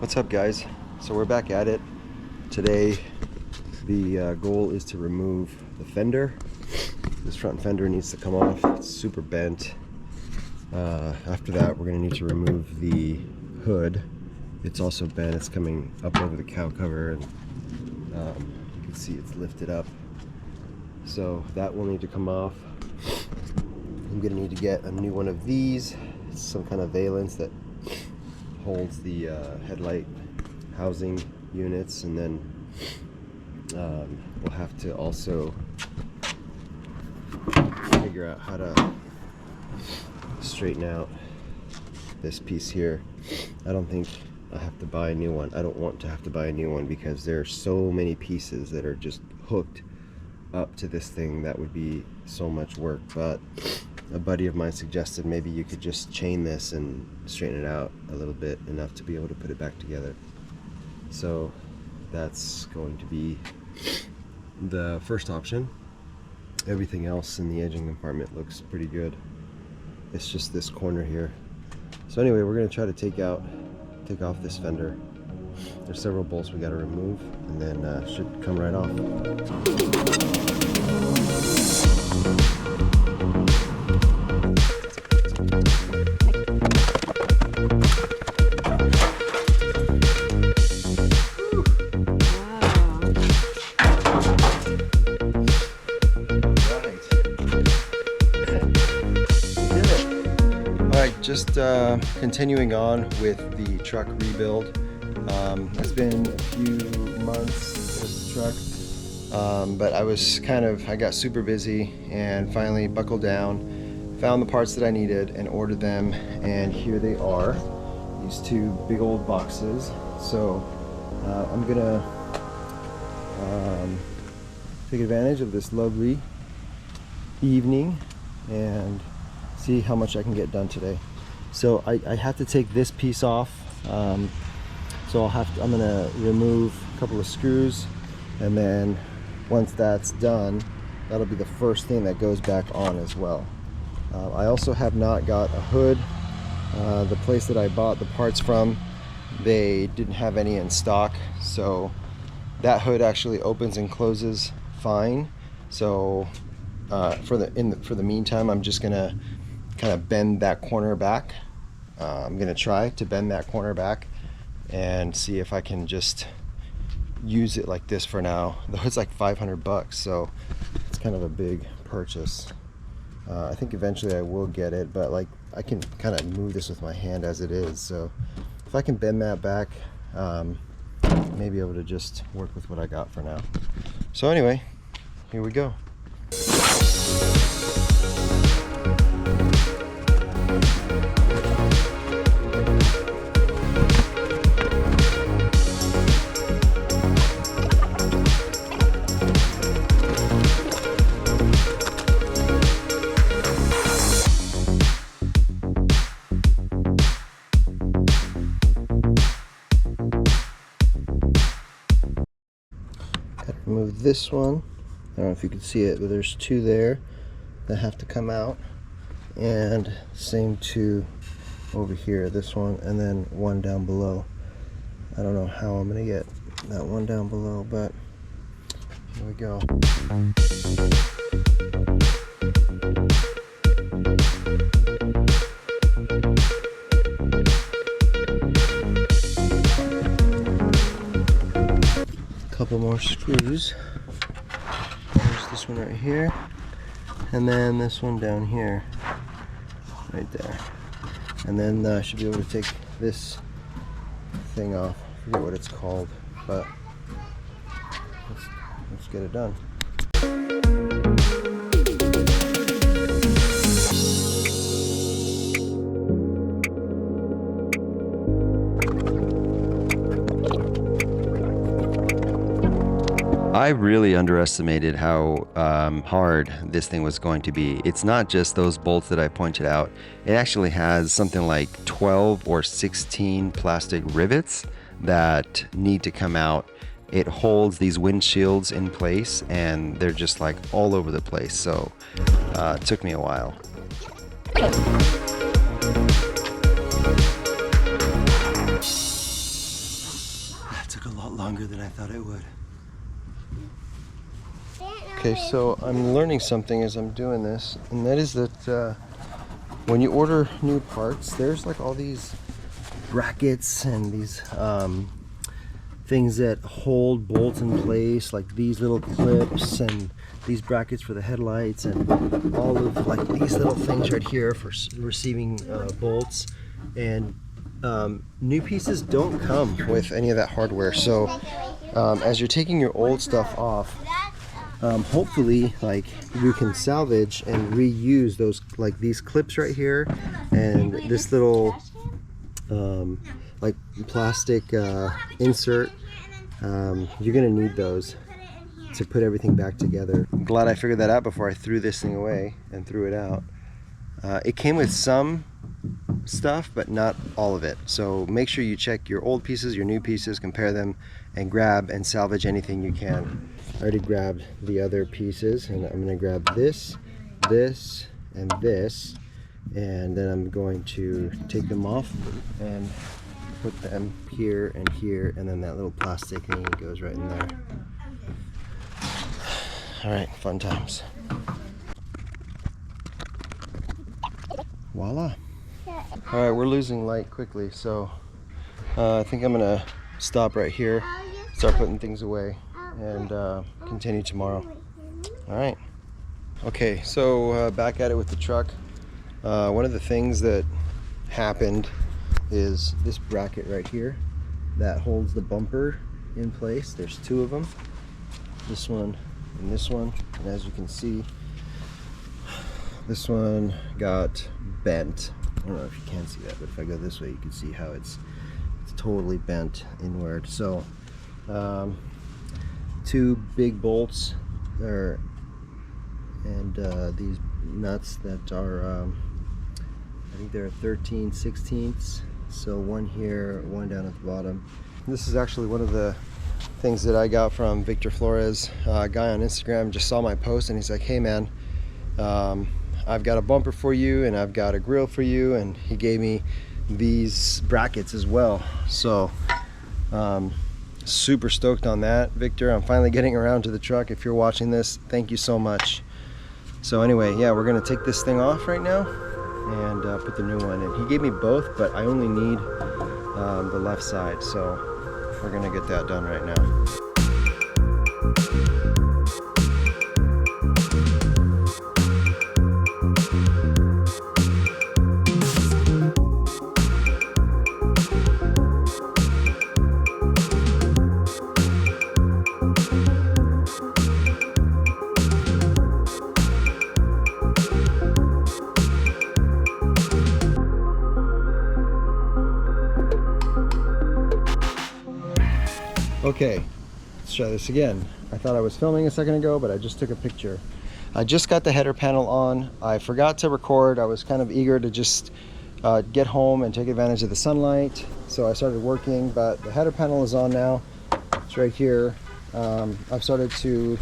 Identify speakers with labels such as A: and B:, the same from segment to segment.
A: What's up, guys? So we're back at it today. The goal is to remove the fender. This front fender needs to come off. It's super bent. After that, we're going to need to remove the hood. It's also bent. It's coming up over the cow cover, and you can see it's lifted up. So that will need to come off. I'm going to need to get a new one of these. It's some kind of valance that holds the headlight housing units, and then we'll have to also figure out how to straighten out this piece here. I don't think I have to buy a new one. I don't want to have to buy a new one because there are so many pieces that are just hooked up to this thing. That would be so much work. But a buddy of mine suggested maybe you could just chain this and straighten it out a little bit, enough to be able to put it back together. So that's going to be the first option. Everything else in the edging compartment looks pretty good. It's just this corner here. So anyway, we're going to try to take off this fender. There's several bolts we got to remove, and then it should come right off. Just continuing on with the truck rebuild. It's been a few months with the truck, but I got super busy and finally buckled down, found the parts that I needed and ordered them, and here they are, these two big old boxes. So I'm gonna take advantage of this lovely evening and see how much I can get done today. So I have to take this piece off. So I'm gonna remove a couple of screws, and then once that's done, that'll be the first thing that goes back on as well. I also have not got a hood. The place that I bought the parts from, they didn't have any in stock, so that hood actually opens and closes fine. So for the meantime, I'm just gonna kind of bend that corner back. I'm gonna try to bend that corner back and see if I can just use it like this for now. The hood's like $500, so it's kind of a big purchase. I think eventually I will get it, but like I can kind of move this with my hand as it is. So if I can bend that back, maybe able to just work with what I got for now. So anyway, here we go. Remove this one. I don't know if you can see it, but there's two there that have to come out, and same two over here, this one, and then one down below. I don't know how I'm gonna get that one down below, but here we go. Couple more screws. There's this one right here, and then this one down here, right there. And then I should be able to take this thing off. I forget what it's called, but let's get it done. I really underestimated how hard this thing was going to be. It's not just those bolts that I pointed out. It actually has something like 12 or 16 plastic rivets that need to come out. It holds these windshields in place, and they're just like all over the place. So it took me a while. lot longer than I thought it would. Okay, so I'm learning something as I'm doing this, and that is that when you order new parts, there's like all these brackets and these things that hold bolts in place, like these little clips and these brackets for the headlights, and all of like these little things right here for receiving bolts. And new pieces don't come with any of that hardware. So as you're taking your old stuff off, hopefully like you can salvage and reuse those, like these clips right here and this little like plastic insert. You're gonna need those to put everything back together. I'm glad I figured that out before I threw this thing away and threw it out. It came with some stuff, but not all of it. So make sure you check your old pieces, your new pieces, compare them, and grab and salvage anything you can. I already grabbed the other pieces, and I'm gonna grab this, this, and this, and then I'm going to take them off and put them here, and then that little plastic thing goes right in there. All right, fun times. Voila. All right, we're losing light quickly, so I think I'm gonna stop right here, start putting things away, and continue tomorrow. All right. Okay, so back at it with the truck. One of the things that happened is this bracket right here that holds the bumper in place. There's two of them, this one and this one, and as you can see, this one got bent. I don't know if you can see that, but if I go this way, you can see how it's totally bent inward. So two big bolts there, and these nuts that are I think they're 13/16, so one here, one down at the bottom. This is actually one of the things that I got from Victor Flores, a guy on Instagram. Just saw my post and he's like, hey man, I've got a bumper for you and I've got a grill for you, and he gave me these brackets as well. So super stoked on that, Victor. I'm finally getting around to the truck. If you're watching this, thank you so much. So anyway, yeah, we're gonna take this thing off right now and put the new one in. He gave me both, but I only need the left side, so we're gonna get that done right now. Okay, let's try this again. I thought I was filming a second ago, but I just took a picture. I just got the header panel on. I forgot to record. I was kind of eager to just get home and take advantage of the sunlight. So I started working, but the header panel is on now. It's right here. I've started to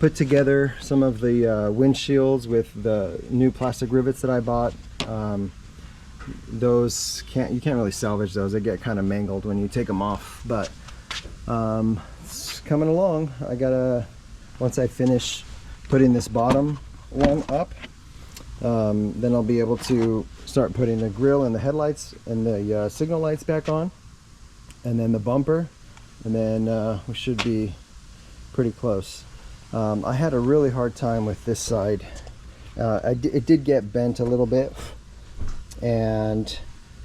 A: put together some of the windshields with the new plastic rivets that I bought. Those you can't really salvage those. They get kind of mangled when you take them off, but it's coming along. Once I finish putting this bottom one up, then I'll be able to start putting the grill and the headlights and the signal lights back on, and then the bumper, and then we should be pretty close. I had a really hard time with this side. It did get bent a little bit, and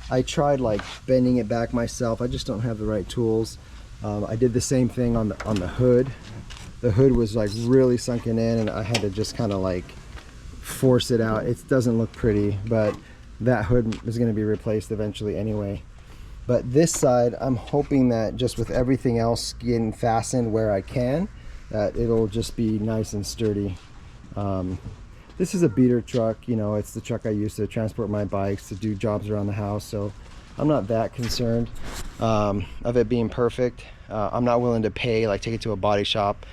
A: I tried like bending it back myself. I just don't have the right tools. I did the same thing on the hood. The hood was like really sunken in, and I had to just kind of like force it out. It doesn't look pretty, but that hood is going to be replaced eventually anyway. But this side, I'm hoping that just with everything else getting fastened where I can, that it'll just be nice and sturdy. This is a beater truck, you know, it's the truck I use to transport my bikes, to do jobs around the house, so I'm not that concerned of it being perfect. I'm not willing to pay, like take it to a body shop,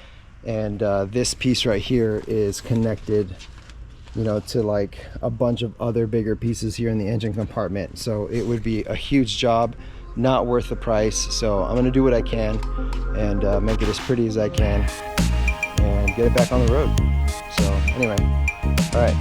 A: and this piece right here is connected, you know, to like a bunch of other bigger pieces here in the engine compartment. So it would be a huge job not worth the price. So I'm gonna do what I can and make it as pretty as I can and get it back on the road. So anyway, all right.